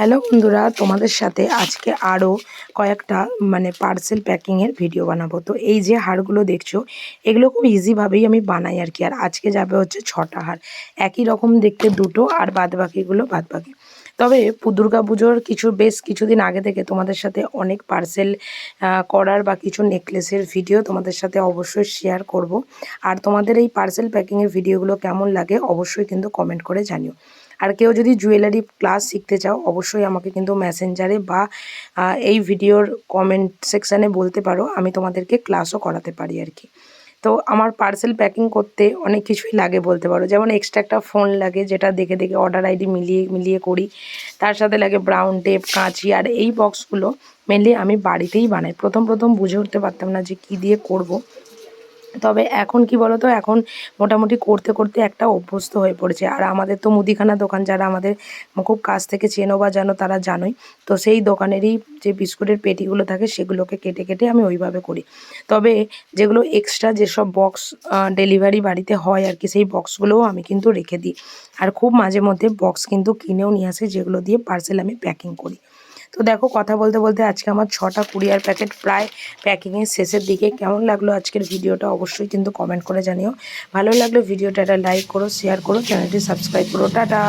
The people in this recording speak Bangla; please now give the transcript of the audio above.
হ্যালো বন্ধুরা, তোমাদের সাথে আজকে আরও কয়েকটা পার্সেল প্যাকিংয়ের ভিডিও বানাবো। তো এই যে হারগুলো দেখছো, এগুলো খুব ইজিভাবেই আমি বানাই আর কি। আর আজকে যাবে হচ্ছে 6টা হার, একই রকম দেখতে দুটো, আর বাদবাকিগুলো বাদবাকি। তবে দুর্গা পুজোর বেশ কিছুদিন আগে থেকে তোমাদের সাথে অনেক পার্সেল করার বা কিছু নেকলেসের ভিডিও তোমাদের সাথে অবশ্যই শেয়ার করব। আর তোমাদের এই পার্সেল প্যাকিংয়ের ভিডিওগুলো কেমন লাগে অবশ্যই কিন্তু কমেন্ট করে জানিও। আর কেউ যদি জুয়েলারি ক্লাস শিখতে চাও অবশ্যই আমাকে কিন্তু মেসেঞ্জারে বা এই ভিডিওর কমেন্ট সেকশানে বলতে পারো, আমি তোমাদেরকে ক্লাসও করাতে পারি আর কি। তো আমার পার্সেল প্যাকিং করতে অনেক কিছুই লাগে বলতে পারো, যেমন এক্সট্রা একটা ফোন লাগে যেটা দেখে দেখে অর্ডার আইডি মিলিয়ে মিলিয়ে করি। তার সাথে লাগে ব্রাউন টেপ, কাঁচি। আর এই বক্সগুলো মেনলি আমি বাড়িতেই বানাই। প্রথম প্রথম বুঝে উঠতে পারতাম না যে কী দিয়ে করব। তবে এখন কি বলো তো, এখন মোটামুটি করতে করতে একটা অভ্যস্ত হয়ে পড়েছে। আর আমাদের তো মুদিখানা দোকান, যারা আমাদের খুব কাছ থেকে চেনো বা জানো তারা জানোই। তো সেই দোকানেরই যে বিস্কুটের পেটিগুলো থাকে সেগুলোকে কেটে কেটে আমি ওইভাবে করি। তবে যেগুলো এক্সট্রা যেসব বক্স ডেলিভারি বাড়িতে হয় আর কি, সেই বক্সগুলোও আমি কিন্তু রেখে দিই। আর খুব মাঝে মধ্যে বক্স কিন্তু কিনেও নিয়ে আসি, যেগুলো দিয়ে পার্সেল আমি প্যাকিং করি। তো দেখো, কথা বলতে বলতে আজকে আমার 6টা কুরিয়ার প্যাকেট প্রায় প্যাকিংয়ের শেষের দিকে। কেমন লাগলো আজকের ভিডিওটা অবশ্যই কিন্তু কমেন্ট করে জানিও। ভালো লাগলে ভিডিওটা একটা লাইক করো, শেয়ার করো, চ্যানেলটি সাবস্ক্রাইব করো। টাটা।